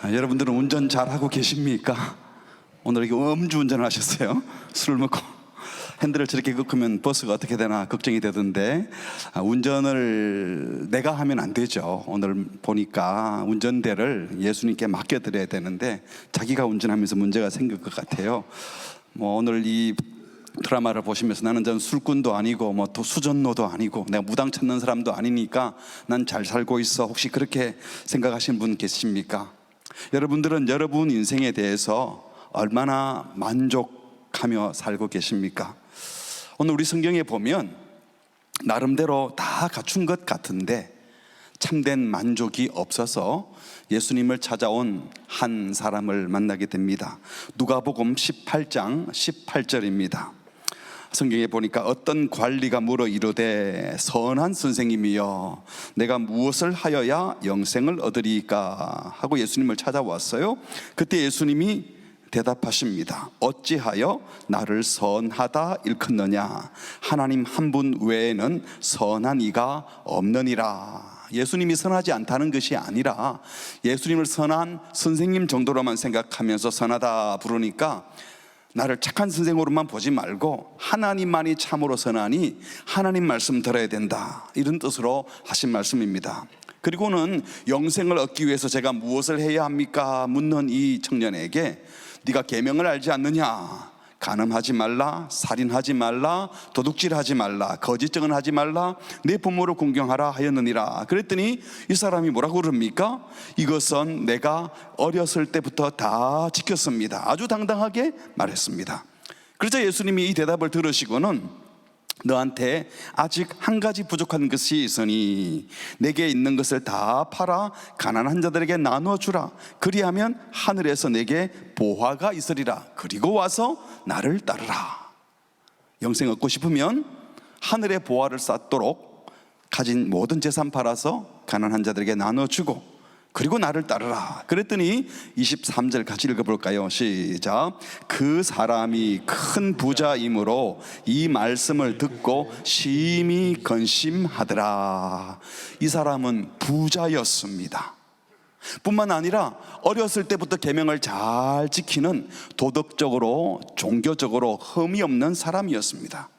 여러분들은 운전 잘하고 계십니까? 오늘 이게 음주운전을 하셨어요? 술을 먹고 핸들을 저렇게 꺾으면 버스가 어떻게 되나 걱정이 되던데, 운전을 내가 하면 안 되죠. 오늘 보니까 운전대를 예수님께 맡겨드려야 되는데 자기가 운전하면서 문제가 생길 것 같아요. 오늘 이 드라마를 보시면서 나는 전 술꾼도 아니고 또 수전노도 아니고 내가 무당 찾는 사람도 아니니까 난 잘 살고 있어, 혹시 그렇게 생각하시는 분 계십니까? 여러분들은 여러분 인생에 대해서 얼마나 만족하며 살고 계십니까? 오늘 우리 성경에 보면 나름대로 다 갖춘 것 같은데 참된 만족이 없어서 예수님을 찾아온 한 사람을 만나게 됩니다. 누가복음 18장 18절입니다. 성경에 보니까 어떤 관리가 물어 이르되 선한 선생님이여 내가 무엇을 하여야 영생을 얻으리까 하고 예수님을 찾아왔어요. 그때 예수님이 대답하십니다. 어찌하여 나를 선하다 일컫느냐? 하나님 한 분 외에는 선한 이가 없느니라. 예수님이 선하지 않다는 것이 아니라 예수님을 선한 선생님 정도로만 생각하면서 선하다 부르니까 나를 착한 선생으로만 보지 말고 하나님만이 참으로 선하니 하나님 말씀 들어야 된다, 이런 뜻으로 하신 말씀입니다. 그리고는 영생을 얻기 위해서 제가 무엇을 해야 합니까? 묻는 이 청년에게 네가 계명을 알지 않느냐? 간음하지 말라, 살인하지 말라, 도둑질하지 말라, 거짓 증언하지 말라, 내 부모를 공경하라 하였느니라. 그랬더니 이 사람이 뭐라고 그럽니까? 이것은 내가 어렸을 때부터 다 지켰습니다. 아주 당당하게 말했습니다. 그래서 예수님이 이 대답을 들으시고는 너한테 아직 한 가지 부족한 것이 있으니 내게 있는 것을 다 팔아 가난한 자들에게 나눠주라. 그리하면 하늘에서 내게 보화가 있으리라. 그리고 와서 나를 따르라. 영생 얻고 싶으면 하늘의 보화를 쌓도록 가진 모든 재산 팔아서 가난한 자들에게 나눠주고 그리고 나를 따르라. 그랬더니 23절 같이 읽어볼까요? 시작. 그 사람이 큰 부자이므로 이 말씀을 듣고 심히 근심하더라. 이 사람은 부자였습니다. 뿐만 아니라 어렸을 때부터 계명을 잘 지키는 도덕적으로 종교적으로 흠이 없는 사람이었습니다.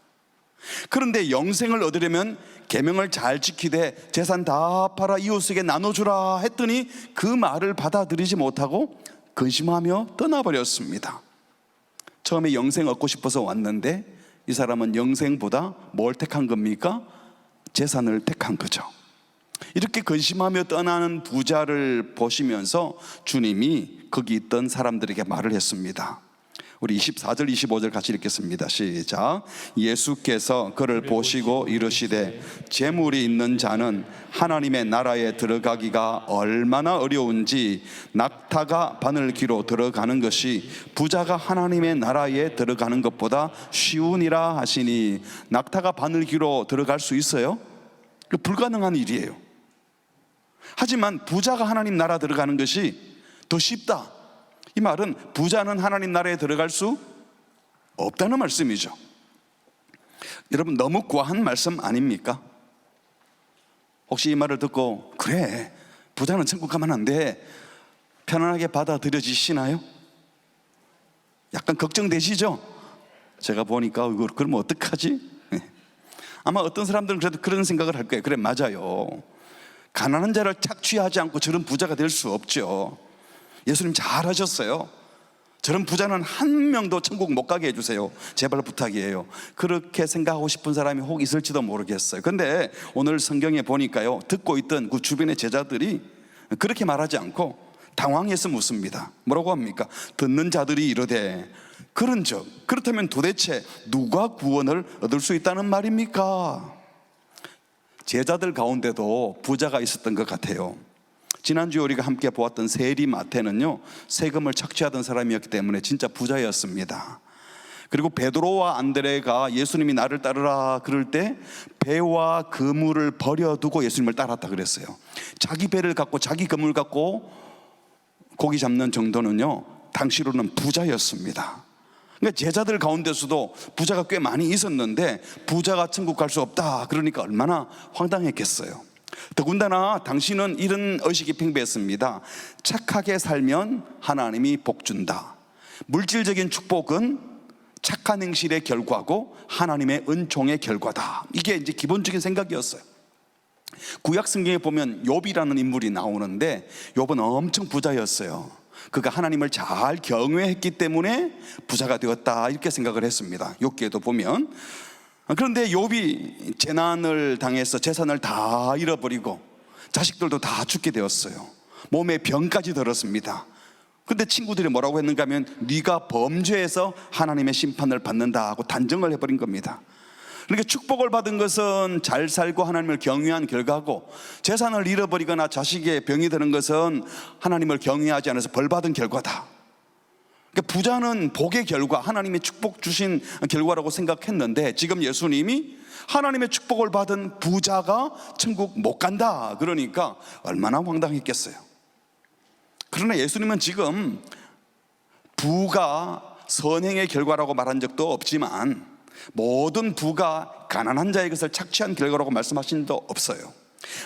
그런데 영생을 얻으려면 계명을 잘 지키되 재산 다 팔아 이웃에게 나눠주라 했더니 그 말을 받아들이지 못하고 근심하며 떠나버렸습니다. 처음에 영생 얻고 싶어서 왔는데 이 사람은 영생보다 뭘 택한 겁니까? 재산을 택한 거죠. 이렇게 근심하며 떠나는 부자를 보시면서 주님이 거기 있던 사람들에게 말을 했습니다. 우리 24절 25절 같이 읽겠습니다. 시작. 예수께서 그를 보시고 이르시되 재물이 있는 자는 하나님의 나라에 들어가기가 얼마나 어려운지 낙타가 바늘귀로 들어가는 것이 부자가 하나님의 나라에 들어가는 것보다 쉬우니라 하시니, 낙타가 바늘귀로 들어갈 수 있어요? 불가능한 일이에요. 하지만 부자가 하나님 나라 들어가는 것이 더 쉽다. 이 말은 부자는 하나님 나라에 들어갈 수 없다는 말씀이죠. 여러분, 너무 과한 말씀 아닙니까? 혹시 이 말을 듣고 그래, 부자는 천국 가면 안 돼, 편안하게 받아들여지시나요? 약간 걱정되시죠? 제가 보니까 이거 그러면 어떡하지? 아마 어떤 사람들은 그래도 그런 생각을 할 거예요. 그래, 맞아요. 가난한 자를 착취하지 않고 저런 부자가 될 수 없죠. 예수님 잘하셨어요. 저런 부자는 한 명도 천국 못 가게 해주세요. 제발 부탁이에요. 그렇게 생각하고 싶은 사람이 혹 있을지도 모르겠어요. 근데 오늘 성경에 보니까요, 듣고 있던 그 주변의 제자들이 그렇게 말하지 않고 당황해서 묻습니다. 뭐라고 합니까? 듣는 자들이 이르되 그런즉 그렇다면 도대체 누가 구원을 얻을 수 있다는 말입니까? 제자들 가운데도 부자가 있었던 것 같아요. 지난주에 우리가 함께 보았던 세리 마태는요, 세금을 착취하던 사람이었기 때문에 진짜 부자였습니다. 그리고 베드로와 안드레가 예수님이 나를 따르라 그럴 때 배와 그물을 버려두고 예수님을 따랐다 그랬어요. 자기 배를 갖고 자기 그물 갖고 고기 잡는 정도는요, 당시로는 부자였습니다. 그러니까 제자들 가운데서도 부자가 꽤 많이 있었는데 부자가 천국 갈 수 없다 그러니까 얼마나 황당했겠어요. 더군다나 당신은 이런 의식이 팽배했습니다. 착하게 살면 하나님이 복 준다. 물질적인 축복은 착한 행실의 결과고 하나님의 은총의 결과다. 이게 이제 기본적인 생각이었어요. 구약 성경에 보면 욥이라는 인물이 나오는데 욥은 엄청 부자였어요. 그가 하나님을 잘 경외했기 때문에 부자가 되었다, 이렇게 생각을 했습니다. 욥기에도 보면. 그런데 욥이 재난을 당해서 재산을 다 잃어버리고 자식들도 다 죽게 되었어요. 몸에 병까지 들었습니다. 근데 친구들이 뭐라고 했는가 하면 네가 범죄해서 하나님의 심판을 받는다 하고 단정을 해버린 겁니다. 그러니까 축복을 받은 것은 잘 살고 하나님을 경외한 결과고, 재산을 잃어버리거나 자식의 병이 드는 것은 하나님을 경외하지 않아서 벌 받은 결과다. 그러니까 부자는 복의 결과, 하나님의 축복 주신 결과라고 생각했는데, 지금 예수님이 하나님의 축복을 받은 부자가 천국 못 간다 그러니까 얼마나 황당했겠어요. 그러나 예수님은 지금 부가 선행의 결과라고 말한 적도 없지만 모든 부가 가난한 자의 것을 착취한 결과라고 말씀하신 적도 없어요.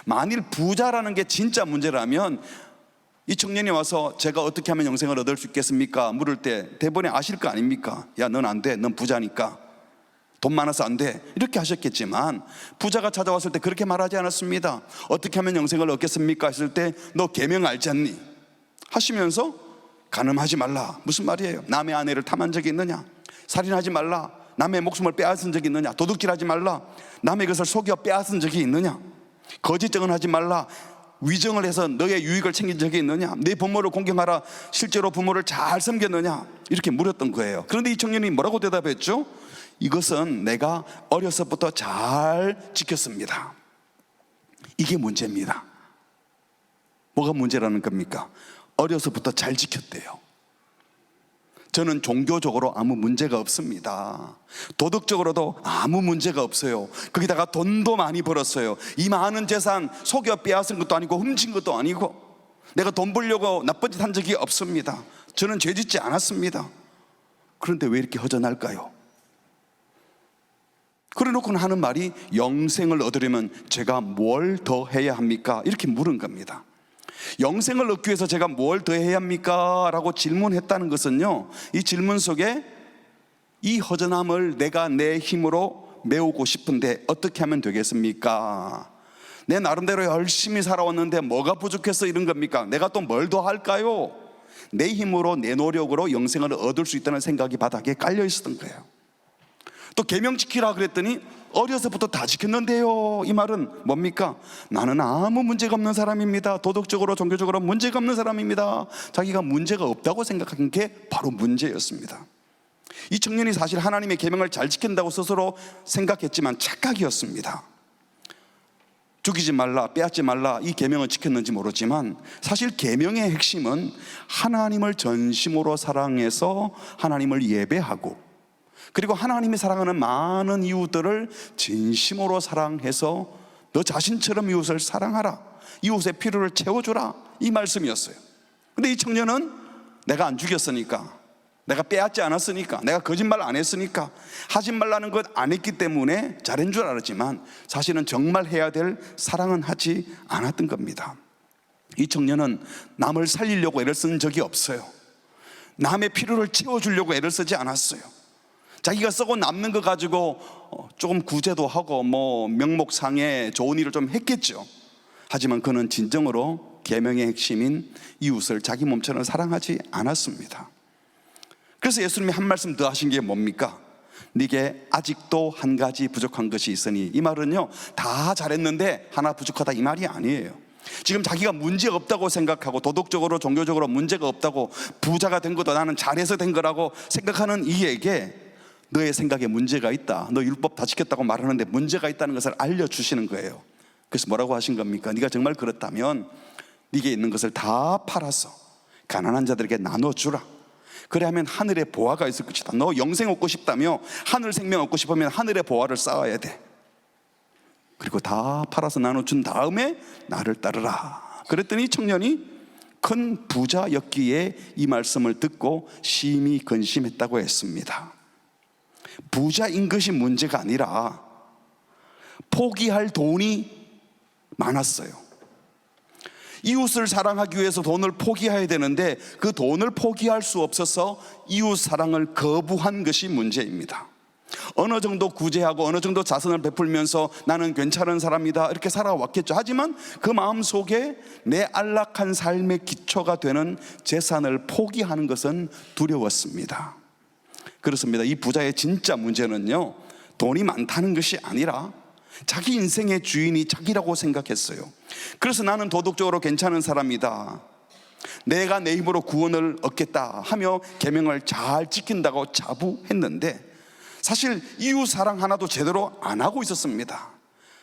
만일 부자라는 게 진짜 문제라면 이 청년이 와서 제가 어떻게 하면 영생을 얻을 수 있겠습니까? 물을 때 대번에 아실 거 아닙니까? 야, 넌 안 돼. 넌 부자니까. 돈 많아서 안 돼. 이렇게 하셨겠지만 부자가 찾아왔을 때 그렇게 말하지 않았습니다. 어떻게 하면 영생을 얻겠습니까? 했을 때 너 계명 알지 않니? 하시면서 간음하지 말라. 무슨 말이에요? 남의 아내를 탐한 적이 있느냐? 살인하지 말라. 남의 목숨을 빼앗은 적이 있느냐? 도둑질하지 말라. 남의 것을 속여 빼앗은 적이 있느냐? 거짓 증언하지 말라. 위정을 해서 너의 유익을 챙긴 적이 있느냐? 네 부모를 공경하라. 실제로 부모를 잘 섬겼느냐? 이렇게 물었던 거예요. 그런데 이 청년이 뭐라고 대답했죠? 이것은 내가 어려서부터 잘 지켰습니다. 이게 문제입니다. 뭐가 문제라는 겁니까? 어려서부터 잘 지켰대요. 저는 종교적으로 아무 문제가 없습니다. 도덕적으로도 아무 문제가 없어요. 거기다가 돈도 많이 벌었어요. 이 많은 재산 속여 빼앗은 것도 아니고 훔친 것도 아니고 내가 돈 벌려고 나쁜 짓 한 적이 없습니다. 저는 죄 짓지 않았습니다. 그런데 왜 이렇게 허전할까요? 그래 놓고는 하는 말이 영생을 얻으려면 제가 뭘 더 해야 합니까? 이렇게 물은 겁니다. 영생을 얻기 위해서 제가 뭘 더 해야 합니까? 라고 질문했다는 것은요, 이 질문 속에 이 허전함을 내가 내 힘으로 메우고 싶은데 어떻게 하면 되겠습니까? 내 나름대로 열심히 살아왔는데 뭐가 부족해서 이런 겁니까? 내가 또 뭘 더 할까요? 내 힘으로, 내 노력으로 영생을 얻을 수 있다는 생각이 바닥에 깔려 있었던 거예요. 또 계명 지키라 그랬더니 어려서부터 다 지켰는데요. 이 말은 뭡니까? 나는 아무 문제가 없는 사람입니다. 도덕적으로 종교적으로 문제가 없는 사람입니다. 자기가 문제가 없다고 생각한 게 바로 문제였습니다. 이 청년이 사실 하나님의 계명을 잘 지킨다고 스스로 생각했지만 착각이었습니다. 죽이지 말라, 빼앗지 말라, 이 계명을 지켰는지 모르지만 사실 계명의 핵심은 하나님을 전심으로 사랑해서 하나님을 예배하고, 그리고 하나님이 사랑하는 많은 이웃들을 진심으로 사랑해서 너 자신처럼 이웃을 사랑하라, 이웃의 필요를 채워주라, 이 말씀이었어요. 근데 이 청년은 내가 안 죽였으니까, 내가 빼앗지 않았으니까, 내가 거짓말 안 했으니까, 하지 말라는 것 안 했기 때문에 잘한 줄 알았지만 사실은 정말 해야 될 사랑은 하지 않았던 겁니다. 이 청년은 남을 살리려고 애를 쓴 적이 없어요. 남의 필요를 채워주려고 애를 쓰지 않았어요. 자기가 쓰고 남는 거 가지고 조금 구제도 하고 명목상에 좋은 일을 좀 했겠죠. 하지만 그는 진정으로 계명의 핵심인 이웃을 자기 몸처럼 사랑하지 않았습니다. 그래서 예수님이 한 말씀 더 하신 게 뭡니까? 네게 아직도 한 가지 부족한 것이 있으니. 이 말은요, 다 잘했는데 하나 부족하다, 이 말이 아니에요. 지금 자기가 문제가 없다고 생각하고 도덕적으로 종교적으로 문제가 없다고, 부자가 된 것도 나는 잘해서 된 거라고 생각하는 이에게 너의 생각에 문제가 있다, 너 율법 다 지켰다고 말하는데 문제가 있다는 것을 알려주시는 거예요. 그래서 뭐라고 하신 겁니까? 네가 정말 그렇다면 네게 있는 것을 다 팔아서 가난한 자들에게 나눠주라. 그래 하면 하늘의 보화가 있을 것이다. 너 영생 얻고 싶다며, 하늘 생명 얻고 싶으면 하늘의 보화를 쌓아야 돼. 그리고 다 팔아서 나눠준 다음에 나를 따르라. 그랬더니 청년이 큰 부자였기에 이 말씀을 듣고 심히 근심했다고 했습니다. 부자인 것이 문제가 아니라 포기할 돈이 많았어요. 이웃을 사랑하기 위해서 돈을 포기해야 되는데 그 돈을 포기할 수 없어서 이웃 사랑을 거부한 것이 문제입니다. 어느 정도 구제하고 어느 정도 자선을 베풀면서 나는 괜찮은 사람이다 이렇게 살아왔겠죠. 하지만 그 마음속에 내 안락한 삶의 기초가 되는 재산을 포기하는 것은 두려웠습니다. 그렇습니다. 이 부자의 진짜 문제는요, 돈이 많다는 것이 아니라 자기 인생의 주인이 자기라고 생각했어요. 그래서 나는 도덕적으로 괜찮은 사람이다, 내가 내 힘으로 구원을 얻겠다 하며 계명을 잘 지킨다고 자부했는데 사실 이웃 사랑 하나도 제대로 안 하고 있었습니다.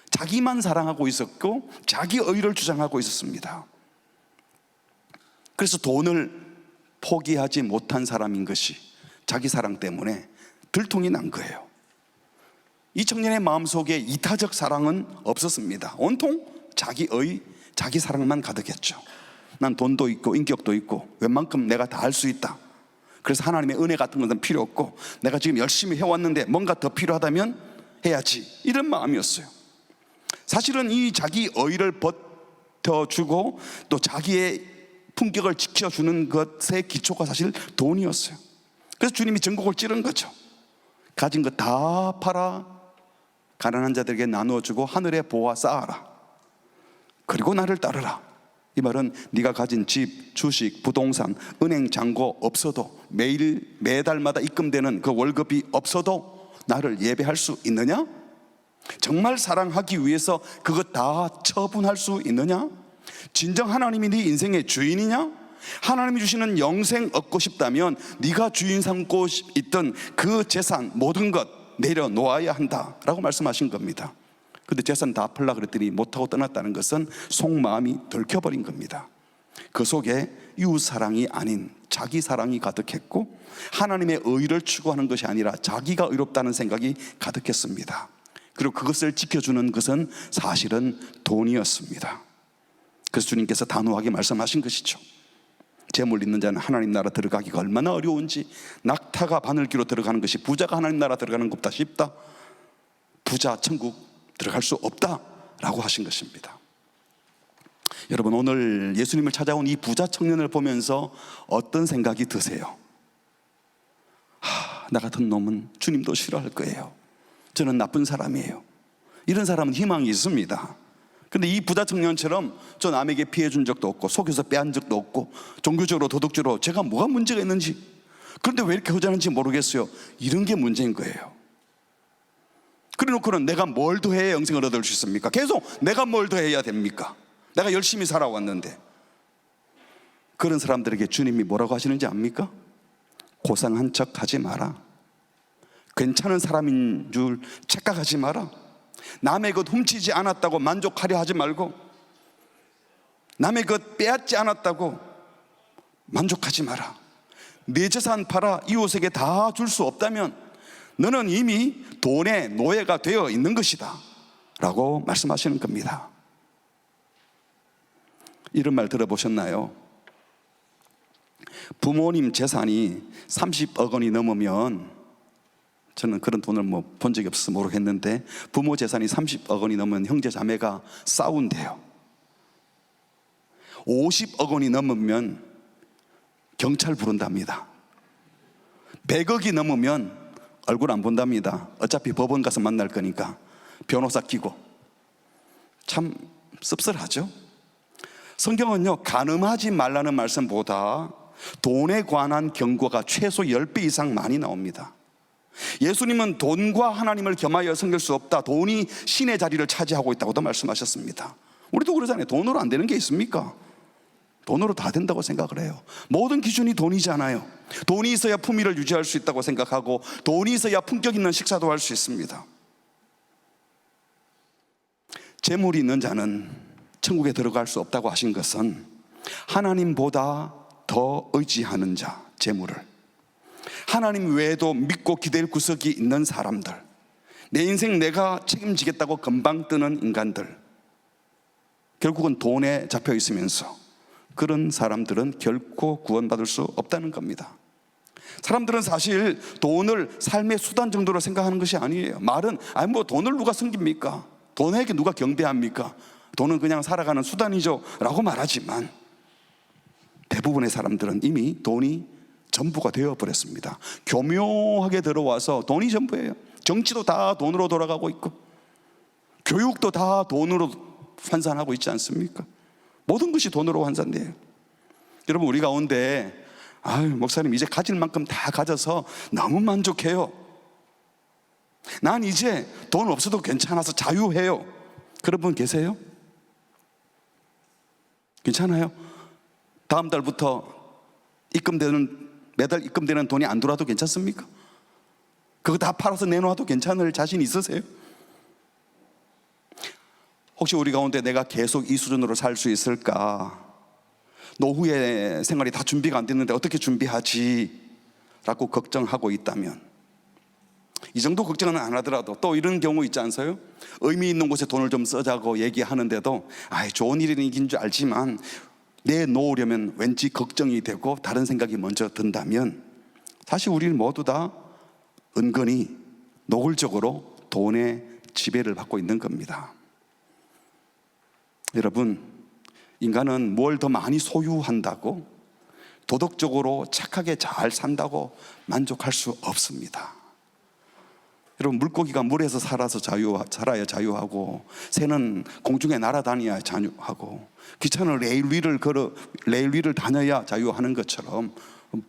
자기만 사랑하고 있었고 자기 의를 주장하고 있었습니다. 그래서 돈을 포기하지 못한 사람인 것이 자기 사랑 때문에 들통이 난 거예요. 이 청년의 마음속에 이타적 사랑은 없었습니다. 온통 자기의, 자기 사랑만 가득했죠. 난 돈도 있고 인격도 있고 웬만큼 내가 다 할 수 있다. 그래서 하나님의 은혜 같은 것은 필요 없고 내가 지금 열심히 해왔는데 뭔가 더 필요하다면 해야지, 이런 마음이었어요. 사실은 이 자기 의를 버텨주고 또 자기의 품격을 지켜주는 것의 기초가 사실 돈이었어요. 그래서 주님이 전곡을 찌른 거죠. 가진 거 다 팔아 가난한 자들에게 나누어주고 하늘에 보아 쌓아라, 그리고 나를 따르라. 이 말은 네가 가진 집, 주식, 부동산, 은행 잔고 없어도 매달마다 입금되는 그 월급이 없어도 나를 예배할 수 있느냐? 정말 사랑하기 위해서 그것 다 처분할 수 있느냐? 진정 하나님이 네 인생의 주인이냐? 하나님이 주시는 영생 얻고 싶다면 네가 주인 삼고 있던 그 재산 모든 것 내려놓아야 한다라고 말씀하신 겁니다. 근데 재산 다 팔라 그랬더니 못하고 떠났다는 것은 속마음이 들켜버린 겁니다. 그 속에 이웃사랑이 아닌 자기 사랑이 가득했고 하나님의 의를 추구하는 것이 아니라 자기가 의롭다는 생각이 가득했습니다. 그리고 그것을 지켜주는 것은 사실은 돈이었습니다. 그래서 주님께서 단호하게 말씀하신 것이죠. 재물 있는 자는 하나님 나라 들어가기가 얼마나 어려운지, 낙타가 바늘귀로 들어가는 것이 부자가 하나님 나라 들어가는 것보다 쉽다, 부자 천국 들어갈 수 없다라고 하신 것입니다. 여러분, 오늘 예수님을 찾아온 이 부자 청년을 보면서 어떤 생각이 드세요? 나 같은 놈은 주님도 싫어할 거예요. 저는 나쁜 사람이에요. 이런 사람은 희망이 있습니다. 근데 이 부자 청년처럼 저 남에게 피해 준 적도 없고 속여서 빼앗은 적도 없고 종교적으로 도덕적으로 제가 뭐가 문제가 있는지, 그런데 왜 이렇게 허전한지 모르겠어요, 이런 게 문제인 거예요. 그래 놓고는 내가 뭘 더 해야 영생을 얻을 수 있습니까? 계속 내가 뭘 더 해야 됩니까? 내가 열심히 살아왔는데. 그런 사람들에게 주님이 뭐라고 하시는지 압니까? 고상한 척 하지 마라. 괜찮은 사람인 줄 착각하지 마라. 남의 것 훔치지 않았다고 만족하려 하지 말고, 남의 것 빼앗지 않았다고 만족하지 마라. 내 재산 팔아 이웃에게 다 줄 수 없다면 너는 이미 돈의 노예가 되어 있는 것이다 라고 말씀하시는 겁니다. 이런 말 들어보셨나요? 부모님 재산이 30억 원이 넘으면, 저는 그런 돈을 본 적이 없어서 모르겠는데 부모 재산이 30억 원이 넘으면 형제 자매가 싸운대요. 50억 원이 넘으면 경찰 부른답니다. 100억이 넘으면 얼굴 안 본답니다. 어차피 법원 가서 만날 거니까 변호사 끼고. 참 씁쓸하죠. 성경은요, 간음하지 말라는 말씀보다 돈에 관한 경고가 최소 10배 이상 많이 나옵니다. 예수님은 돈과 하나님을 겸하여 섬길 수 없다, 돈이 신의 자리를 차지하고 있다고도 말씀하셨습니다. 우리도 그러잖아요. 돈으로 안 되는 게 있습니까? 돈으로 다 된다고 생각을 해요. 모든 기준이 돈이잖아요. 돈이 있어야 품위를 유지할 수 있다고 생각하고 돈이 있어야 품격 있는 식사도 할 수 있습니다. 재물이 있는 자는 천국에 들어갈 수 없다고 하신 것은 하나님보다 더 의지하는 자, 재물을, 하나님 외에도 믿고 기댈 구석이 있는 사람들, 내 인생 내가 책임지겠다고 금방 뜨는 인간들, 결국은 돈에 잡혀 있으면서 그런 사람들은 결코 구원받을 수 없다는 겁니다. 사람들은 사실 돈을 삶의 수단 정도로 생각하는 것이 아니에요. 말은 뭐 돈을 누가 섬깁니까? 돈에게 누가 경배합니까? 돈은 그냥 살아가는 수단이죠 라고 말하지만 대부분의 사람들은 이미 돈이 전부가 되어버렸습니다. 교묘하게 들어와서 돈이 전부예요. 정치도 다 돈으로 돌아가고 있고 교육도 다 돈으로 환산하고 있지 않습니까? 모든 것이 돈으로 환산돼요. 여러분, 우리 가운데 목사님 이제 가질 만큼 다 가져서 너무 만족해요, 난 이제 돈 없어도 괜찮아서 자유해요, 그런 분 계세요? 괜찮아요? 다음 달부터 매달 입금되는 돈이 안 들어와도 괜찮습니까? 그거 다 팔아서 내놓아도 괜찮을 자신 있으세요? 혹시 우리 가운데 내가 계속 이 수준으로 살 수 있을까? 노후의 생활이 다 준비가 안 됐는데 어떻게 준비하지? 라고 걱정하고 있다면, 이 정도 걱정은 안 하더라도 또 이런 경우 있지 않아요? 의미 있는 곳에 돈을 좀 쓰자고 얘기하는데도 좋은 일인 줄 알지만 내놓으려면 왠지 걱정이 되고 다른 생각이 먼저 든다면, 사실 우리는 모두 다 은근히 노골적으로 돈의 지배를 받고 있는 겁니다. 여러분, 인간은 뭘 더 많이 소유한다고 도덕적으로 착하게 잘 산다고 만족할 수 없습니다. 여러분, 물고기가 물에서 살아야 자유하고, 새는 공중에 날아다녀야 자유하고, 기차는 레일 위를 다녀야 자유하는 것처럼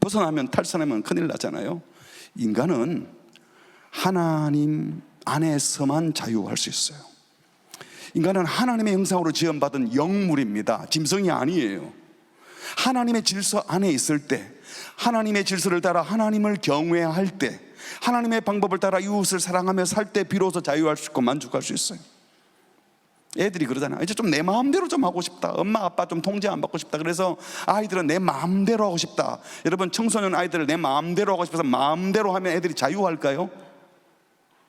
벗어나면, 탈선하면 큰일 나잖아요. 인간은 하나님 안에서만 자유할 수 있어요. 인간은 하나님의 형상으로 지음받은 영물입니다. 짐승이 아니에요. 하나님의 질서 안에 있을 때, 하나님의 질서를 따라 하나님을 경외할 때, 하나님의 방법을 따라 이웃을 사랑하며 살 때 비로소 자유할 수 있고 만족할 수 있어요. 애들이 그러잖아요. 이제 좀 내 마음대로 좀 하고 싶다, 엄마 아빠 좀 통제 안 받고 싶다, 그래서 아이들은 내 마음대로 하고 싶다. 여러분, 청소년 아이들을 내 마음대로 하고 싶어서 마음대로 하면 애들이 자유할까요?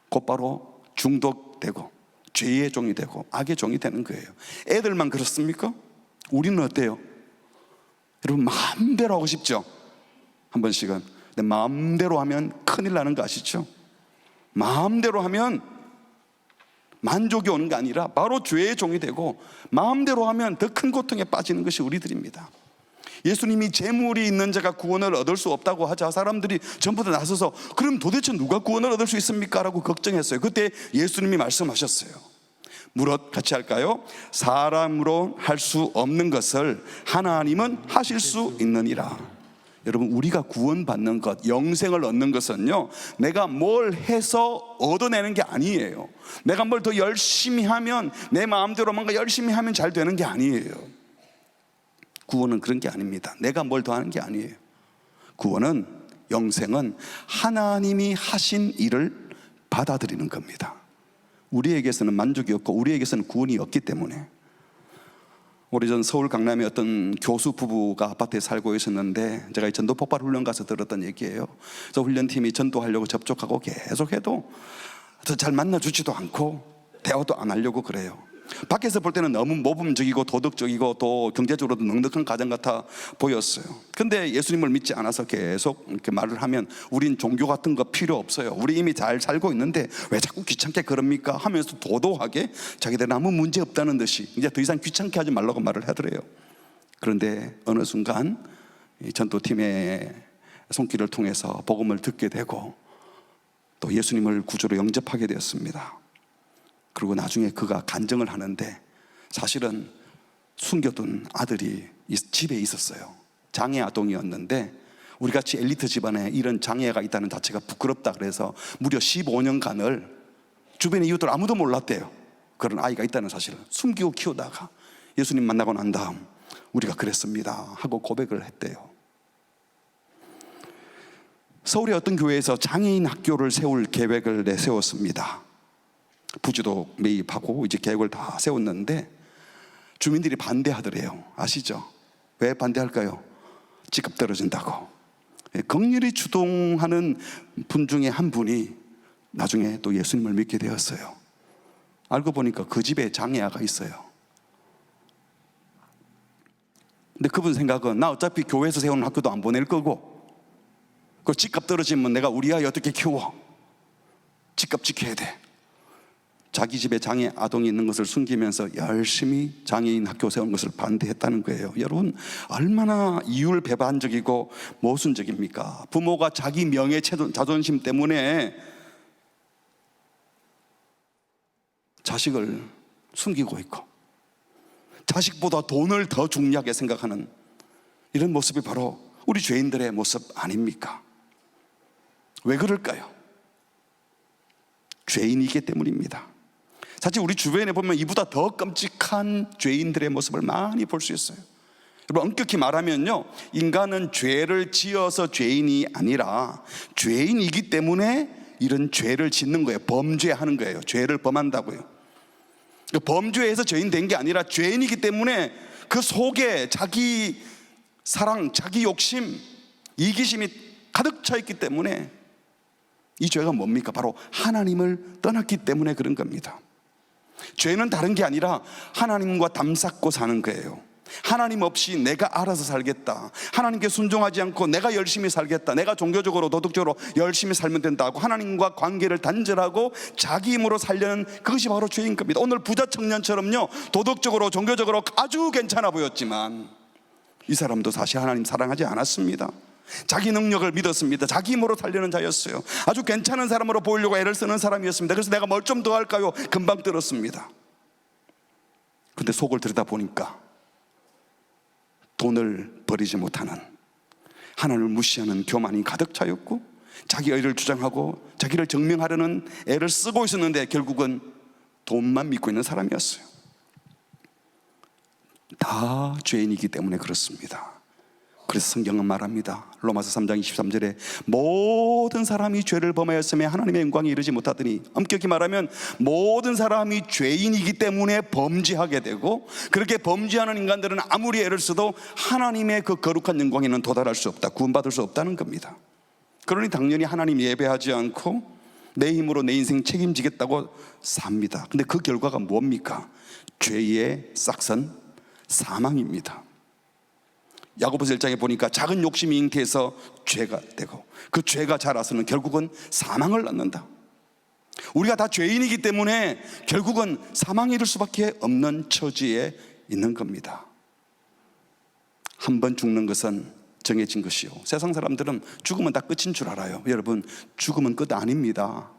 곧바로 중독되고 죄의 종이 되고 악의 종이 되는 거예요. 애들만 그렇습니까? 우리는 어때요? 여러분, 마음대로 하고 싶죠? 한 번씩은. 근데 마음대로 하면 큰일 나는 거 아시죠? 마음대로 하면 만족이 오는 게 아니라 바로 죄의 종이 되고, 마음대로 하면 더 큰 고통에 빠지는 것이 우리들입니다. 예수님이 재물이 있는 자가 구원을 얻을 수 없다고 하자 사람들이 전부 다 나서서 그럼 도대체 누가 구원을 얻을 수 있습니까? 라고 걱정했어요. 그때 예수님이 말씀하셨어요. 무릇 같이 할까요? 사람으로 할 수 없는 것을 하나님은 하실 수 있느니라. 여러분, 우리가 구원받는 것, 영생을 얻는 것은요, 내가 뭘 해서 얻어내는 게 아니에요. 내가 뭘 더 열심히 하면, 내 마음대로 뭔가 열심히 하면 잘 되는 게 아니에요. 구원은 그런 게 아닙니다. 내가 뭘 더 하는 게 아니에요. 구원은, 영생은 하나님이 하신 일을 받아들이는 겁니다. 우리에게서는 만족이 없고 우리에게서는 구원이 없기 때문에. 오래전 서울 강남에 어떤 교수 부부가 아파트에 살고 있었는데, 제가 이 전도 폭발 훈련 가서 들었던 얘기예요. 그래서 훈련팀이 전도하려고 접촉하고 계속해도 더 잘 만나주지도 않고 대화도 안 하려고 그래요. 밖에서 볼 때는 너무 모범적이고 도덕적이고 또 경제적으로도 넉넉한 가정 같아 보였어요. 근데 예수님을 믿지 않아서 계속 이렇게 말을 하면, 우린 종교 같은 거 필요 없어요, 우리 이미 잘 살고 있는데 왜 자꾸 귀찮게 그럽니까? 하면서 도도하게 자기들은 아무 문제 없다는 듯이 이제 더 이상 귀찮게 하지 말라고 말을 하더래요. 그런데 어느 순간 이 전도팀의 손길을 통해서 복음을 듣게 되고 또 예수님을 구주로 영접하게 되었습니다. 그리고 나중에 그가 간증을 하는데, 사실은 숨겨둔 아들이 집에 있었어요. 장애 아동이었는데, 우리같이 엘리트 집안에 이런 장애가 있다는 자체가 부끄럽다 그래서 무려 15년간을 주변의 이웃들 아무도 몰랐대요. 그런 아이가 있다는 사실을 숨기고 키우다가 예수님 만나고 난 다음 우리가 그랬습니다 하고 고백을 했대요. 서울의 어떤 교회에서 장애인 학교를 세울 계획을 내세웠습니다. 부지도 매입하고 이제 계획을 다 세웠는데 주민들이 반대하더래요. 아시죠? 왜 반대할까요? 집값 떨어진다고. 긍휼히 주동하는 분 중에 한 분이 나중에 또 예수님을 믿게 되었어요. 알고 보니까 그 집에 장애아가 있어요. 근데 그분 생각은, 나 어차피 교회에서 세우는 학교도 안 보낼 거고, 그 집값 떨어지면 내가 우리 아이 어떻게 키워? 집값 지켜야 돼. 자기 집에 장애 아동이 있는 것을 숨기면서 열심히 장애인 학교 세운 것을 반대했다는 거예요. 여러분, 얼마나 이율배반적이고 모순적입니까? 부모가 자기 명예 자존심 때문에 자식을 숨기고 있고 자식보다 돈을 더 중요하게 생각하는 이런 모습이 바로 우리 죄인들의 모습 아닙니까? 왜 그럴까요? 죄인이기 때문입니다. 사실 우리 주변에 보면 이보다 더 끔찍한 죄인들의 모습을 많이 볼 수 있어요. 여러분, 엄격히 말하면요, 인간은 죄를 지어서 죄인이 아니라 죄인이기 때문에 이런 죄를 짓는 거예요. 범죄하는 거예요. 죄를 범한다고요. 범죄해서 죄인 된 게 아니라 죄인이기 때문에 그 속에 자기 사랑, 자기 욕심, 이기심이 가득 차 있기 때문에 이 죄가 뭡니까? 바로 하나님을 떠났기 때문에 그런 겁니다. 죄는 다른 게 아니라 하나님과 담쌓고 사는 거예요. 하나님 없이 내가 알아서 살겠다, 하나님께 순종하지 않고 내가 열심히 살겠다, 내가 종교적으로 도덕적으로 열심히 살면 된다고 하나님과 관계를 단절하고 자기 힘으로 살려는 그것이 바로 죄인 겁니다. 오늘 부자 청년처럼요, 도덕적으로 종교적으로 아주 괜찮아 보였지만 이 사람도 사실 하나님 사랑하지 않았습니다. 자기 능력을 믿었습니다. 자기 힘으로 살려는 자였어요. 아주 괜찮은 사람으로 보이려고 애를 쓰는 사람이었습니다. 그래서 내가 뭘 좀 더 할까요? 금방 들었습니다. 근데 속을 들여다보니까 돈을 버리지 못하는, 하나님을 무시하는 교만이 가득 차였고 자기 의를 주장하고 자기를 증명하려는 애를 쓰고 있었는데 결국은 돈만 믿고 있는 사람이었어요. 다 죄인이기 때문에 그렇습니다. 그래서 성경은 말합니다. 로마서 3장 23절에 모든 사람이 죄를 범하였으며 하나님의 영광에 이르지 못하더니, 엄격히 말하면 모든 사람이 죄인이기 때문에 범죄하게 되고, 그렇게 범죄하는 인간들은 아무리 애를 써도 하나님의 그 거룩한 영광에는 도달할 수 없다, 구원받을 수 없다는 겁니다. 그러니 당연히 하나님 예배하지 않고 내 힘으로 내 인생 책임지겠다고 삽니다. 근데 그 결과가 뭡니까? 죄의 싹선 사망입니다. 야고보서 1장에 보니까 작은 욕심이 잉태해서 죄가 되고 그 죄가 자라서는 결국은 사망을 낳는다. 우리가 다 죄인이기 때문에 결국은 사망에 이를 수밖에 없는 처지에 있는 겁니다. 한 번 죽는 것은 정해진 것이요, 세상 사람들은 죽으면 다 끝인 줄 알아요. 여러분, 죽으면 끝 아닙니다.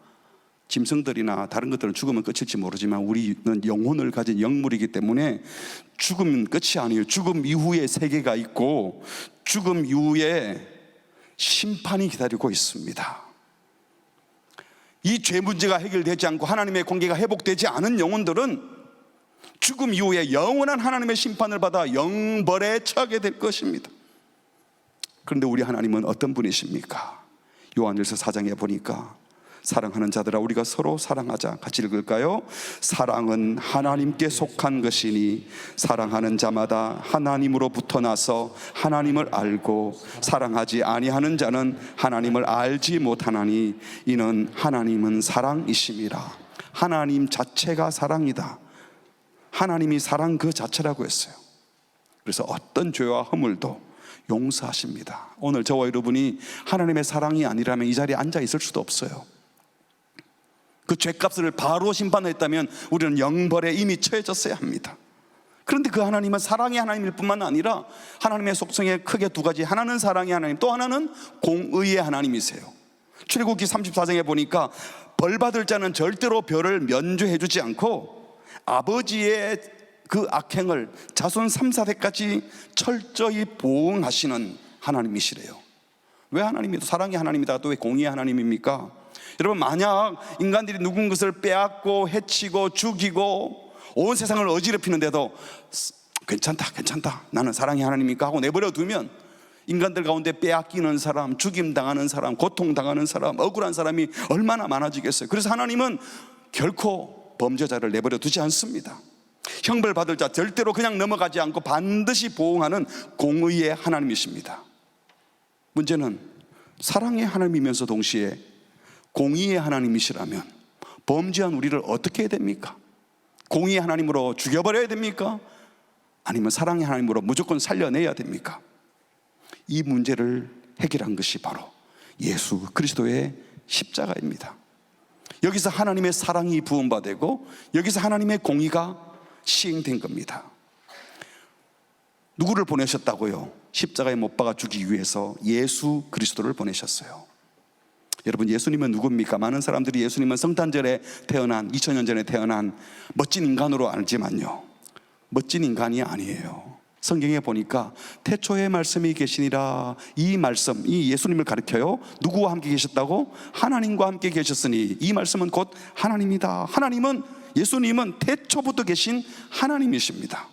짐승들이나 다른 것들은 죽으면 끝일지 모르지만 우리는 영혼을 가진 영물이기 때문에 죽으면 끝이 아니에요. 죽음 이후에 세계가 있고 죽음 이후에 심판이 기다리고 있습니다. 이 죄 문제가 해결되지 않고 하나님의 관계가 회복되지 않은 영혼들은 죽음 이후에 영원한 하나님의 심판을 받아 영벌에 처하게 될 것입니다. 그런데 우리 하나님은 어떤 분이십니까? 요한일서 4장에 보니까 사랑하는 자들아 우리가 서로 사랑하자, 같이 읽을까요? 사랑은 하나님께 속한 것이니 사랑하는 자마다 하나님으로부터 나서 하나님을 알고 사랑하지 아니하는 자는 하나님을 알지 못하나니 이는 하나님은 사랑이심이라. 하나님 자체가 사랑이다. 하나님이 사랑 그 자체라고 했어요. 그래서 어떤 죄와 허물도 용서하십니다. 오늘 저와 여러분이 하나님의 사랑이 아니라면 이 자리에 앉아 있을 수도 없어요. 그 죄값을 바로 심판했다면 우리는 영벌에 이미 처해졌어야 합니다. 그런데 그 하나님은 사랑의 하나님일 뿐만 아니라 하나님의 속성에 크게 두 가지, 하나는 사랑의 하나님, 또 하나는 공의의 하나님이세요. 출애굽기 34장에 보니까 벌 받을 자는 절대로 벌을 면죄해 주지 않고 아버지의 그 악행을 자손 3, 4대까지 철저히 보응하시는 하나님이시래요. 왜 하나님이 사랑의 하나님이다 또 왜 공의의 하나님입니까? 여러분, 만약 인간들이 누군 것을 빼앗고 해치고 죽이고 온 세상을 어지럽히는데도 괜찮다, 나는 사랑의 하나님이니까 하고 내버려 두면 인간들 가운데 빼앗기는 사람, 죽임당하는 사람, 고통당하는 사람, 억울한 사람이 얼마나 많아지겠어요. 그래서 하나님은 결코 범죄자를 내버려 두지 않습니다. 형벌 받을 자 절대로 그냥 넘어가지 않고 반드시 보응하는 공의의 하나님이십니다. 문제는 사랑의 하나님이면서 동시에 공의의 하나님이시라면 범죄한 우리를 어떻게 해야 됩니까? 공의의 하나님으로 죽여버려야 됩니까? 아니면 사랑의 하나님으로 무조건 살려내야 됩니까? 이 문제를 해결한 것이 바로 예수 그리스도의 십자가입니다. 여기서 하나님의 사랑이 부음받고 여기서 하나님의 공의가 시행된 겁니다. 누구를 보내셨다고요? 십자가에 못 박아 죽이기 위해서 예수 그리스도를 보내셨어요. 여러분, 예수님은 누굽니까? 많은 사람들이 예수님은 성탄절에 태어난, 2000년 전에 태어난 멋진 인간으로 알지만요, 멋진 인간이 아니에요. 성경에 보니까 태초에 말씀이 계시니라, 이 말씀, 이 예수님을 가리켜요. 누구와 함께 계셨다고? 하나님과 함께 계셨으니, 이 말씀은 곧 하나님이다. 하나님은, 예수님은 태초부터 계신 하나님이십니다.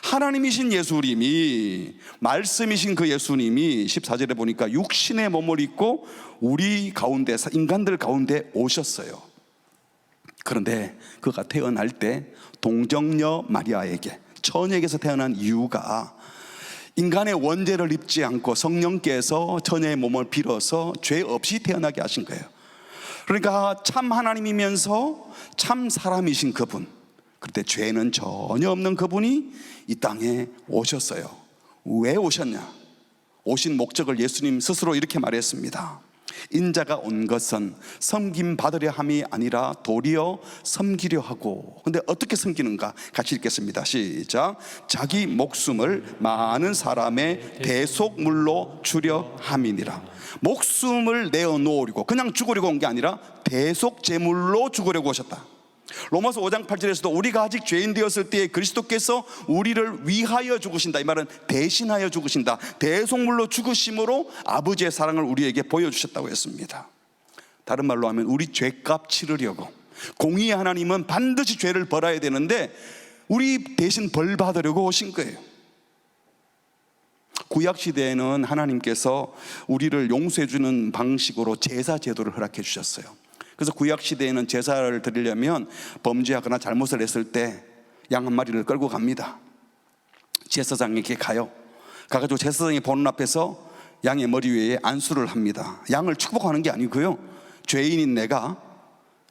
하나님이신 예수님이, 말씀이신 그 예수님이 14절에 보니까 육신의 몸을 입고 우리 가운데, 인간들 가운데 오셨어요. 그런데 그가 태어날 때 동정녀 마리아에게, 처녀에게서 태어난 이유가 인간의 원죄를 입지 않고 성령께서 처녀의 몸을 빌어서 죄 없이 태어나게 하신 거예요. 그러니까 참 하나님이면서 참 사람이신 그분, 그런데 죄는 전혀 없는 그분이 이 땅에 오셨어요. 왜 오셨냐? 오신 목적을 예수님 스스로 이렇게 말했습니다. 인자가 온 것은 섬김 받으려 함이 아니라 도리어 섬기려 하고. 근데 어떻게 섬기는가? 같이 읽겠습니다. 시작. 자기 목숨을 많은 사람의 대속물로 주려 함이니라. 목숨을 내어놓으려고, 그냥 죽으려고 온 게 아니라 대속 제물로 죽으려고 오셨다. 로마서 5장 8절에서도 우리가 아직 죄인 되었을 때에 그리스도께서 우리를 위하여 죽으신다, 이 말은 대신하여 죽으신다, 대속물로 죽으심으로 아버지의 사랑을 우리에게 보여주셨다고 했습니다. 다른 말로 하면 우리 죄값 치르려고, 공의의 하나님은 반드시 죄를 벌어야 되는데 우리 대신 벌 받으려고 오신 거예요. 구약시대에는 하나님께서 우리를 용서해 주는 방식으로 제사 제도를 허락해 주셨어요. 그래서 구약시대에는 제사를 드리려면 범죄하거나 잘못을 했을 때 양 한 마리를 끌고 갑니다. 제사장에게 가요. 가가지고 제사장이 보는 앞에서 양의 머리 위에 안수를 합니다. 양을 축복하는 게 아니고요, 죄인인 내가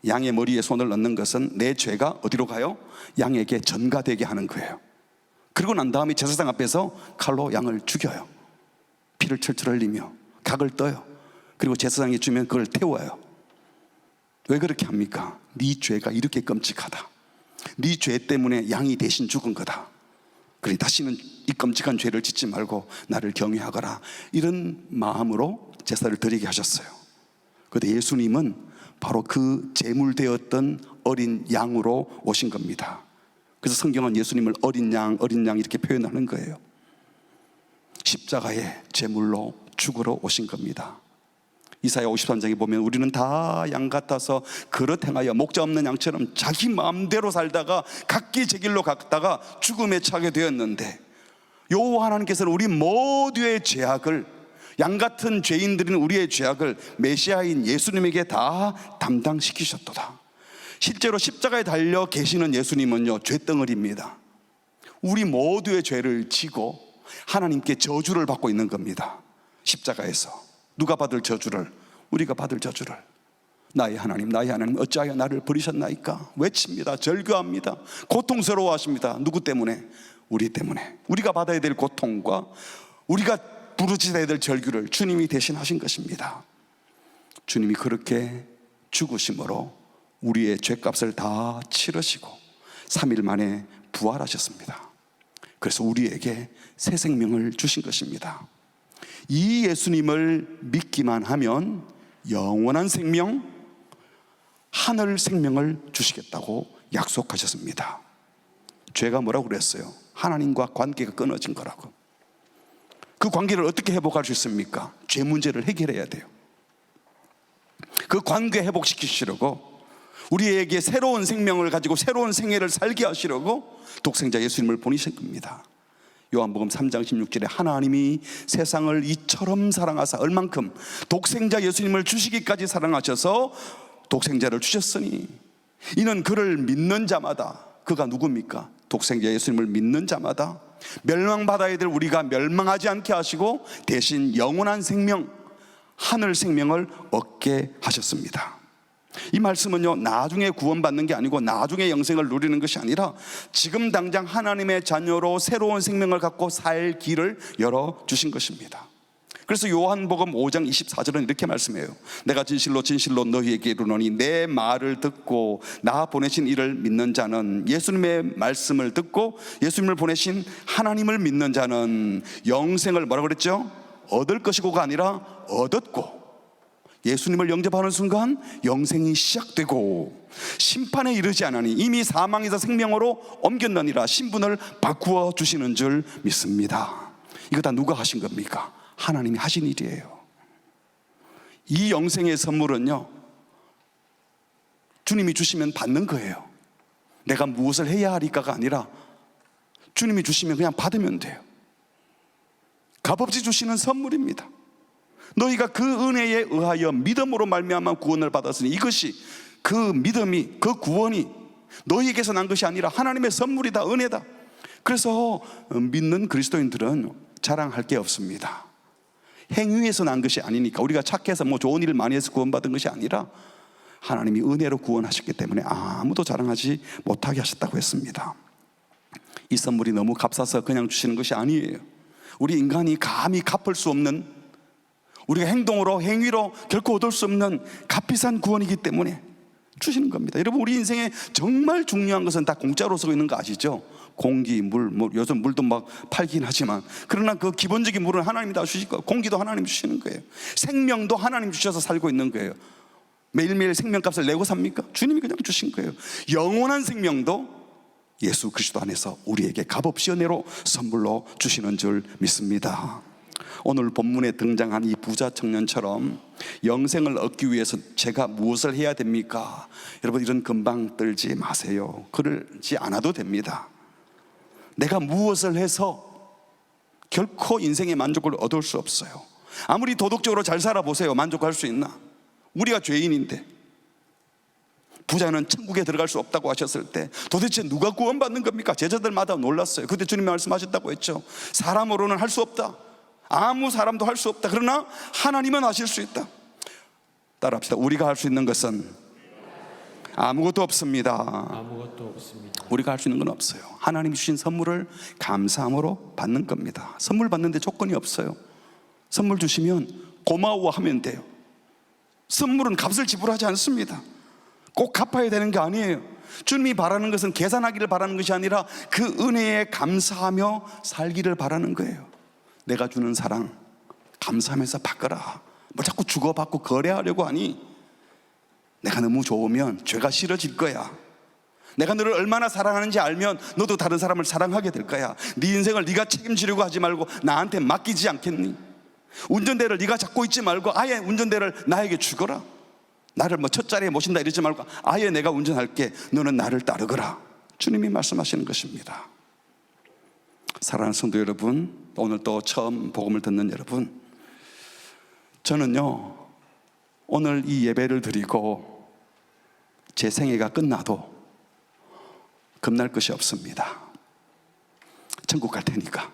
양의 머리에 손을 넣는 것은 내 죄가 어디로 가요? 양에게 전가되게 하는 거예요. 그리고 난 다음에 제사장 앞에서 칼로 양을 죽여요. 피를 철철 흘리며 각을 떠요. 그리고 제사장이 주면 그걸 태워요. 왜 그렇게 합니까? 네 죄가 이렇게 끔찍하다, 네 죄 때문에 양이 대신 죽은 거다, 그러니 다시는 이 끔찍한 죄를 짓지 말고 나를 경외하거라, 이런 마음으로 제사를 드리게 하셨어요. 그런데 예수님은 바로 그 제물되었던 어린 양으로 오신 겁니다. 그래서 성경은 예수님을 어린 양, 어린 양 이렇게 표현하는 거예요. 십자가의 제물로 죽으러 오신 겁니다. 이사야 53장에 보면 우리는 다 양 같아서 그릇 행하여 목자 없는 양처럼 자기 마음대로 살다가 각기 제 길로 갔다가 죽음에 차게 되었는데, 여호와 하나님께서는 우리 모두의 죄악을, 양 같은 죄인들인 우리의 죄악을 메시아인 예수님에게 다 담당시키셨도다. 실제로 십자가에 달려 계시는 예수님은요, 죄덩어리입니다. 우리 모두의 죄를 지고 하나님께 저주를 받고 있는 겁니다. 십자가에서 누가 받을 저주를? 우리가 받을 저주를. 나의 하나님, 나의 하나님, 어찌하여 나를 버리셨나이까? 외칩니다. 절규합니다. 고통스러워하십니다. 누구 때문에? 우리 때문에. 우리가 받아야 될 고통과 우리가 부르짖어야 될 절규를 주님이 대신하신 것입니다. 주님이 그렇게 죽으심으로 우리의 죄값을 다 치르시고 3일 만에 부활하셨습니다. 그래서 우리에게 새 생명을 주신 것입니다. 이 예수님을 믿기만 하면 영원한 생명, 하늘 생명을 주시겠다고 약속하셨습니다. 죄가 뭐라고 그랬어요? 하나님과 관계가 끊어진 거라고. 그 관계를 어떻게 회복할 수 있습니까? 죄 문제를 해결해야 돼요. 그 관계 회복시키시려고, 우리에게 새로운 생명을 가지고 새로운 생애를 살게 하시려고 독생자 예수님을 보내신 겁니다. 요한복음 3장 16절에 하나님이 세상을 이처럼 사랑하사, 얼만큼? 독생자 예수님을 주시기까지 사랑하셔서 독생자를 주셨으니 이는 그를 믿는 자마다, 그가 누굽니까? 독생자 예수님을 믿는 자마다 멸망받아야 될 우리가 멸망하지 않게 하시고 대신 영원한 생명, 하늘 생명을 얻게 하셨습니다. 이 말씀은요, 나중에 구원받는 게 아니고 나중에 영생을 누리는 것이 아니라 지금 당장 하나님의 자녀로 새로운 생명을 갖고 살 길을 열어주신 것입니다. 그래서 요한복음 5장 24절은 이렇게 말씀해요. 내가 진실로 진실로 너희에게 이르노니 내 말을 듣고 나 보내신 이를 믿는 자는, 예수님의 말씀을 듣고 예수님을 보내신 하나님을 믿는 자는 영생을 뭐라고 그랬죠? 얻을 것이고가 아니라 얻었고, 예수님을 영접하는 순간 영생이 시작되고 심판에 이르지 않으니 이미 사망에서 생명으로 옮겼느니라 신분을 바꾸어 주시는 줄 믿습니다. 이거 다 누가 하신 겁니까? 하나님이 하신 일이에요. 이 영생의 선물은요, 주님이 주시면 받는 거예요. 내가 무엇을 해야 하리까가 아니라 주님이 주시면 그냥 받으면 돼요. 값없이 주시는 선물입니다. 너희가 그 은혜에 의하여 믿음으로 말미암아 구원을 받았으니 이것이, 그 믿음이, 그 구원이 너희에게서 난 것이 아니라 하나님의 선물이다, 은혜다. 그래서 믿는 그리스도인들은 자랑할 게 없습니다. 행위에서 난 것이 아니니까, 우리가 착해서 뭐 좋은 일을 많이 해서 구원받은 것이 아니라 하나님이 은혜로 구원하셨기 때문에 아무도 자랑하지 못하게 하셨다고 했습니다. 이 선물이 너무 값싸서 그냥 주시는 것이 아니에요. 우리 인간이 감히 갚을 수 없는, 우리가 행동으로, 행위로 결코 얻을 수 없는 값비싼 구원이기 때문에 주시는 겁니다. 여러분, 우리 인생에 정말 중요한 것은 다 공짜로 쓰고 있는 거 아시죠? 공기, 물, 뭐 요즘 물도 막 팔긴 하지만, 그러나 그 기본적인 물은 하나님이 다 주실 거예요. 공기도 하나님 주시는 거예요. 생명도 하나님 주셔서 살고 있는 거예요. 매일매일 생명값을 내고 삽니까? 주님이 그냥 주신 거예요. 영원한 생명도 예수 그리스도 안에서 우리에게 값없이 은혜로 선물로 주시는 줄 믿습니다. 오늘 본문에 등장한 이 부자 청년처럼 영생을 얻기 위해서 제가 무엇을 해야 됩니까? 여러분, 이런 금방 떨지 마세요. 그러지 않아도 됩니다. 내가 무엇을 해서 결코 인생의 만족을 얻을 수 없어요. 아무리 도덕적으로 잘 살아보세요. 만족할 수 있나? 우리가 죄인인데, 부자는 천국에 들어갈 수 없다고 하셨을 때 도대체 누가 구원받는 겁니까? 제자들마다 놀랐어요. 그때 주님이 말씀하셨다고 했죠. 사람으로는 할 수 없다. 아무 사람도 할 수 없다. 그러나 하나님은 하실 수 있다. 따라합시다. 우리가 할 수 있는 것은 아무것도 없습니다. 아무것도 없습니다. 우리가 할 수 있는 건 없어요. 하나님이 주신 선물을 감사함으로 받는 겁니다. 선물 받는데 조건이 없어요. 선물 주시면 고마워하면 돼요. 선물은 값을 지불하지 않습니다. 꼭 갚아야 되는 게 아니에요. 주님이 바라는 것은 계산하기를 바라는 것이 아니라 그 은혜에 감사하며 살기를 바라는 거예요. 내가 주는 사랑 감사하면서 받거라. 뭐 자꾸 주고받고 거래하려고 하니 내가 너무 좋으면 죄가 싫어질 거야. 내가 너를 얼마나 사랑하는지 알면 너도 다른 사람을 사랑하게 될 거야. 네 인생을 네가 책임지려고 하지 말고 나한테 맡기지 않겠니? 운전대를 네가 잡고 있지 말고 아예 운전대를 나에게 주거라. 나를 뭐 첫 자리에 모신다 이러지 말고 아예 내가 운전할게. 너는 나를 따르거라. 주님이 말씀하시는 것입니다. 사랑하는 성도 여러분, 오늘 또 처음 복음을 듣는 여러분, 저는요, 오늘 이 예배를 드리고 제 생애가 끝나도 겁날 것이 없습니다. 천국 갈 테니까.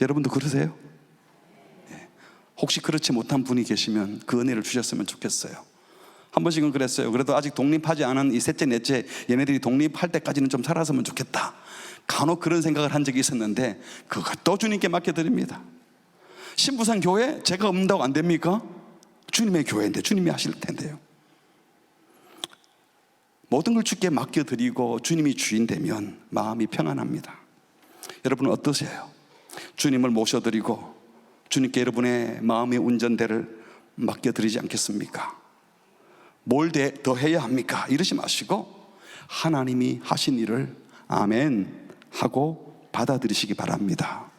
여러분도 그러세요? 혹시 그렇지 못한 분이 계시면 그 은혜를 주셨으면 좋겠어요. 한 번씩은 그랬어요. 그래도 아직 독립하지 않은 이 셋째 넷째 얘네들이 독립할 때까지는 좀 살았으면 좋겠다. 간혹 그런 생각을 한 적이 있었는데 그것도 주님께 맡겨드립니다. 신부산 교회 제가 없는다고 안 됩니까? 주님의 교회인데 주님이 하실 텐데요. 모든 걸 주께 맡겨드리고 주님이 주인 되면 마음이 평안합니다. 여러분 어떠세요? 주님을 모셔드리고 주님께 여러분의 마음의 운전대를 맡겨드리지 않겠습니까? 뭘 더 해야 합니까? 이러지 마시고 하나님이 하신 일을 아멘 하고 받아들이시기 바랍니다.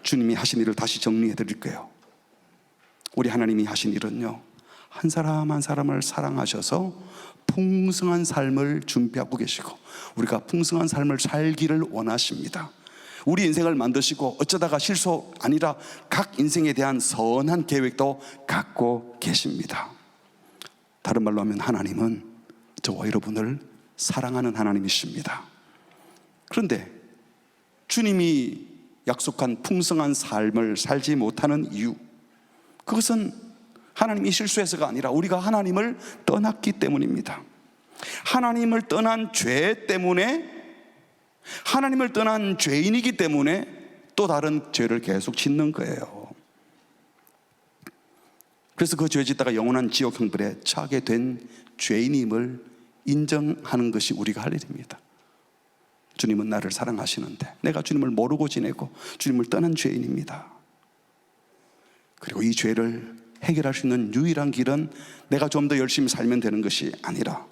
주님이 하신 일을 다시 정리해 드릴게요. 우리 하나님이 하신 일은요, 한 사람 한 사람을 사랑하셔서 풍성한 삶을 준비하고 계시고 우리가 풍성한 삶을 살기를 원하십니다. 우리 인생을 만드시고 어쩌다가 실수 아니라 각 인생에 대한 선한 계획도 갖고 계십니다. 다른 말로 하면 하나님은 저와 여러분을 사랑하는 하나님이십니다. 그런데 주님이 약속한 풍성한 삶을 살지 못하는 이유, 그것은 하나님이 실수해서가 아니라 우리가 하나님을 떠났기 때문입니다. 하나님을 떠난 죄 때문에, 하나님을 떠난 죄인이기 때문에 또 다른 죄를 계속 짓는 거예요. 그래서 그 죄 짓다가 영원한 지옥 형벌에 처하게 된 죄인임을 인정하는 것이 우리가 할 일입니다. 주님은 나를 사랑하시는데 내가 주님을 모르고 지내고 주님을 떠난 죄인입니다. 그리고 이 죄를 해결할 수 있는 유일한 길은 내가 좀 더 열심히 살면 되는 것이 아니라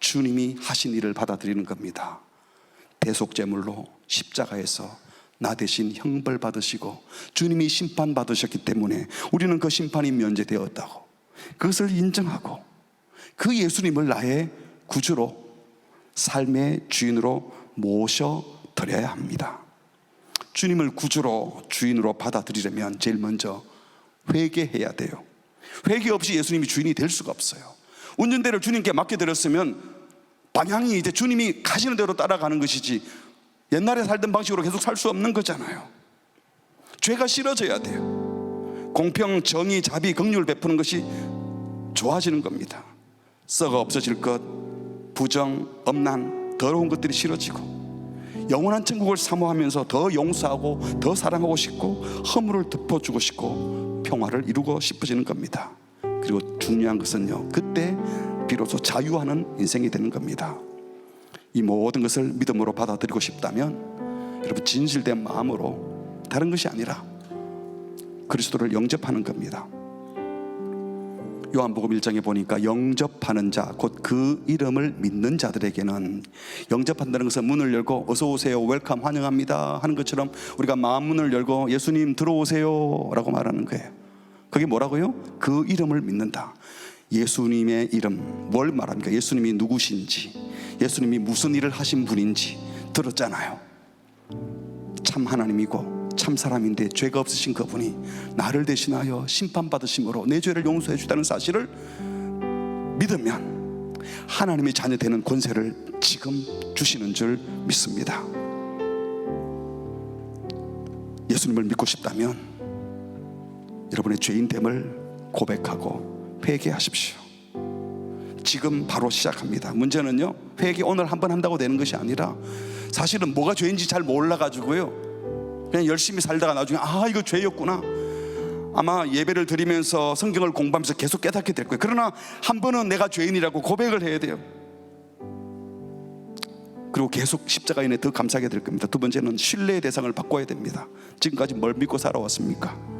주님이 하신 일을 받아들이는 겁니다. 대속제물로 십자가에서 나 대신 형벌 받으시고 주님이 심판 받으셨기 때문에 우리는 그 심판이 면제되었다고, 그것을 인정하고 그 예수님을 나의 구주로, 삶의 주인으로 모셔드려야 합니다. 주님을 구주로, 주인으로 받아들이려면 제일 먼저 회개해야 돼요. 회개 없이 예수님이 주인이 될 수가 없어요. 운전대를 주님께 맡겨드렸으면 방향이 이제 주님이 가시는 대로 따라가는 것이지 옛날에 살던 방식으로 계속 살 수 없는 거잖아요. 죄가 싫어져야 돼요. 공평, 정의, 자비, 긍휼을 베푸는 것이 좋아지는 겁니다. 썩어 없어질 것, 부정, 엄난, 더러운 것들이 싫어지고 영원한 천국을 사모하면서 더 용서하고 더 사랑하고 싶고 허물을 덮어주고 싶고 평화를 이루고 싶어지는 겁니다. 그리고 중요한 것은요, 그때 비로소 자유하는 인생이 되는 겁니다. 이 모든 것을 믿음으로 받아들이고 싶다면 여러분 진실된 마음으로, 다른 것이 아니라 그리스도를 영접하는 겁니다. 요한복음 1장에 보니까 영접하는 자, 곧 그 이름을 믿는 자들에게는, 영접한다는 것은 문을 열고 어서 오세요, 웰컴, 환영합니다 하는 것처럼 우리가 마음문을 열고 예수님 들어오세요 라고 말하는 거예요. 그게 뭐라고요? 그 이름을 믿는다. 예수님의 이름, 뭘 말합니까? 예수님이 누구신지, 예수님이 무슨 일을 하신 분인지 들었잖아요. 참 하나님이고 참 사람인데 죄가 없으신 그분이 나를 대신하여 심판받으심으로 내 죄를 용서해 주다는 사실을 믿으면 하나님의 자녀 되는 권세를 지금 주시는 줄 믿습니다. 예수님을 믿고 싶다면 여러분의 죄인됨을 고백하고 회개하십시오. 지금 바로 시작합니다. 문제는요, 회개 오늘 한번 한다고 되는 것이 아니라 사실은 뭐가 죄인지 잘 몰라가지고요, 그냥 열심히 살다가 나중에 이거 죄였구나, 아마 예배를 드리면서 성경을 공부하면서 계속 깨닫게 될 거예요. 그러나 한 번은 내가 죄인이라고 고백을 해야 돼요. 그리고 계속 십자가인에 더 감사하게 될 겁니다. 두 번째는 신뢰의 대상을 바꿔야 됩니다. 지금까지 뭘 믿고 살아왔습니까?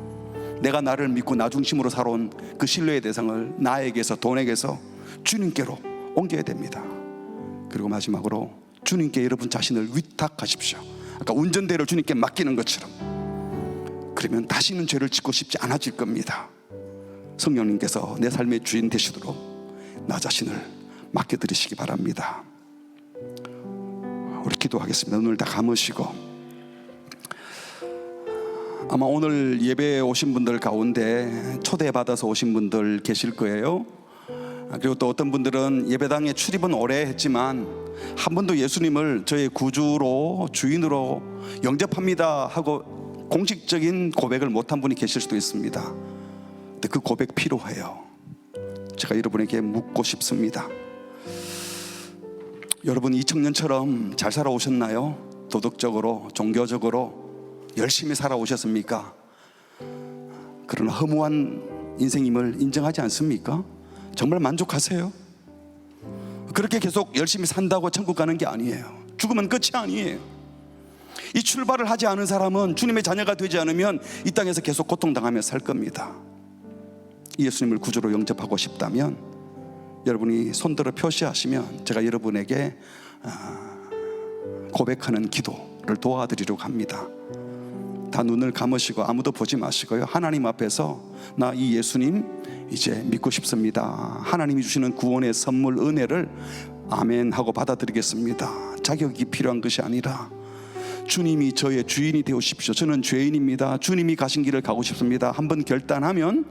내가 나를 믿고 나 중심으로 살아온 그 신뢰의 대상을 나에게서, 돈에게서 주님께로 옮겨야 됩니다. 그리고 마지막으로 주님께 여러분 자신을 위탁하십시오. 아까 운전대를 주님께 맡기는 것처럼. 그러면 다시는 죄를 짓고 싶지 않아질 겁니다. 성령님께서 내 삶의 주인 되시도록 나 자신을 맡겨드리시기 바랍니다. 우리 기도하겠습니다. 눈을 다 감으시고, 아마 오늘 예배에 오신 분들 가운데 초대받아서 오신 분들 계실 거예요. 그리고 또 어떤 분들은 예배당에 출입은 오래 했지만 한 번도 예수님을 저의 구주로, 주인으로 영접합니다 하고 공식적인 고백을 못한 분이 계실 수도 있습니다. 근데 그 고백 필요해요. 제가 여러분에게 묻고 싶습니다. 여러분 2000년처럼 잘 살아오셨나요? 도덕적으로, 종교적으로 열심히 살아오셨습니까? 그러나 허무한 인생임을 인정하지 않습니까? 정말 만족하세요? 그렇게 계속 열심히 산다고 천국 가는 게 아니에요. 죽으면 끝이 아니에요. 이 출발을 하지 않은 사람은 주님의 자녀가 되지 않으면 이 땅에서 계속 고통당하며 살 겁니다. 예수님을 구주로 영접하고 싶다면 여러분이 손들어 표시하시면 제가 여러분에게 고백하는 기도를 도와드리려고 합니다. 다 눈을 감으시고 아무도 보지 마시고요, 하나님 앞에서 나 이 예수님 이제 믿고 싶습니다. 하나님이 주시는 구원의 선물, 은혜를 아멘 하고 받아들이겠습니다. 자격이 필요한 것이 아니라 주님이 저의 주인이 되어주십시오. 저는 죄인입니다. 주님이 가신 길을 가고 싶습니다. 한번 결단하면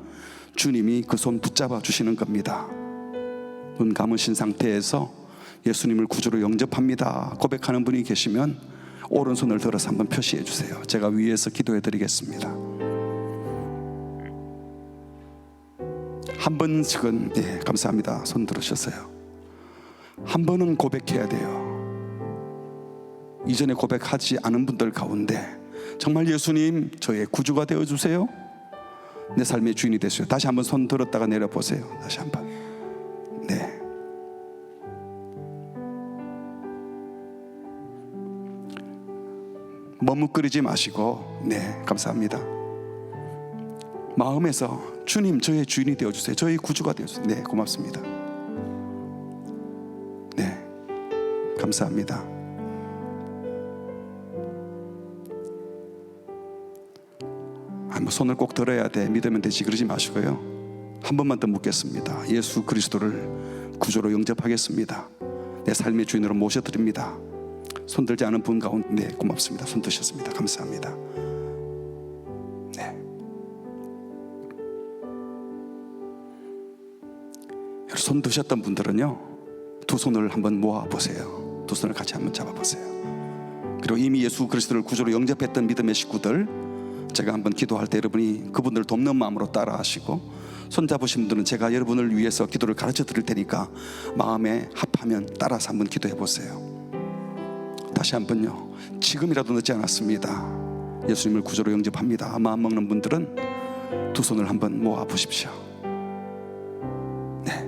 주님이 그 손 붙잡아 주시는 겁니다. 눈 감으신 상태에서 예수님을 구주로 영접합니다 고백하는 분이 계시면 오른손을 들어서 한번 표시해 주세요. 제가 위에서 기도해 드리겠습니다. 한 번씩은, 네, 감사합니다. 손 들으셨어요. 한 번은 고백해야 돼요. 이전에 고백하지 않은 분들 가운데 정말 예수님 저의 구주가 되어주세요, 내 삶의 주인이 되세요. 다시 한번 손 들었다가 내려보세요. 다시 한번. 네. 머뭇거리지 마시고, 네, 감사합니다. 마음에서 주님 저의 주인이 되어주세요. 저의 구주가 되어주세요. 네, 고맙습니다. 네, 감사합니다. 뭐 손을 꼭 들어야 돼, 믿으면 되지, 그러지 마시고요. 한 번만 더 묻겠습니다. 예수 그리스도를 구주로 영접하겠습니다. 내 삶의 주인으로 모셔드립니다. 손 들지 않은 분 가운데, 네, 고맙습니다. 손 드셨습니다. 감사합니다. 네. 손 드셨던 분들은요, 두 손을 한번 모아 보세요. 두 손을 같이 한번 잡아 보세요. 그리고 이미 예수 그리스도를 구주로 영접했던 믿음의 식구들, 제가 한번 기도할 때 여러분이 그분들을 돕는 마음으로 따라 하시고, 손 잡으신 분들은 제가 여러분을 위해서 기도를 가르쳐 드릴 테니까 마음에 합하면 따라서 한번 기도해 보세요. 다시 한번요. 지금이라도 늦지 않았습니다. 예수님을 구주로 영접합니다. 마음 먹는 분들은 두 손을 한번 모아 보십시오. 네.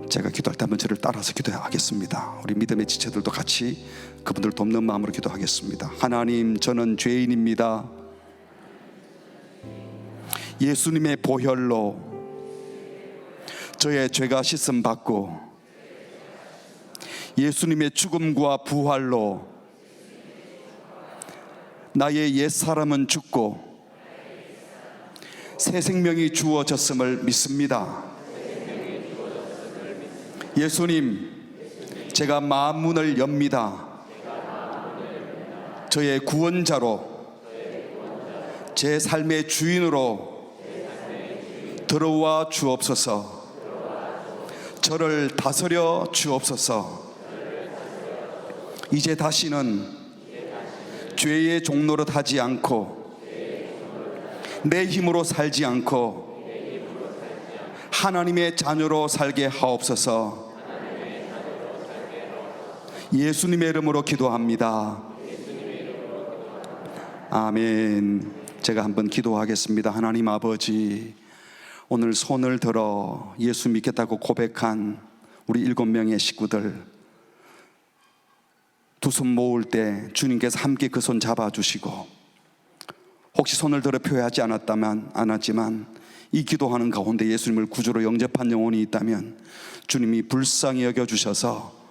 제가 기도할 때 한번 저를 따라서 기도하겠습니다. 우리 믿음의 지체들도 같이 그분들을 돕는 마음으로 기도하겠습니다. 하나님, 저는 죄인입니다. 예수님의 보혈로 저의 죄가 씻음 받고 예수님의 죽음과 부활로 나의 옛사람은 죽고 새 생명이 주어졌음을 믿습니다. 예수님, 제가 만문을 엽니다. 저의 구원자로, 제 삶의 주인으로 들어와 주옵소서. 저를 다스려 주옵소서. 이제 다시는 죄의 종노릇 하지 않고 내 힘으로 살지 않고 하나님의 자녀로 살게 하옵소서. 예수님의 이름으로 기도합니다. 아멘. 제가 한번 기도하겠습니다. 하나님 아버지, 오늘 손을 들어 예수 믿겠다고 고백한 우리 7명의 식구들, 두 손 모을 때 주님께서 함께 그 손 잡아주시고, 혹시 손을 들어 표하지 않았지만 이 기도하는 가운데 예수님을 구주로 영접한 영혼이 있다면 주님이 불쌍히 여겨주셔서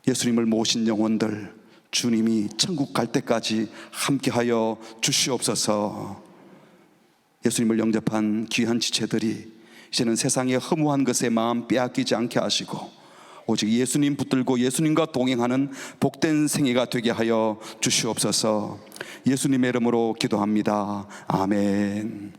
예수님을 모신 영혼들 주님이 천국 갈 때까지 함께하여 주시옵소서. 예수님을 영접한 귀한 지체들이 이제는 세상의 허무한 것에 마음 빼앗기지 않게 하시고 오직 예수님 붙들고 예수님과 동행하는 복된 생애가 되게 하여 주시옵소서. 예수님의 이름으로 기도합니다. 아멘.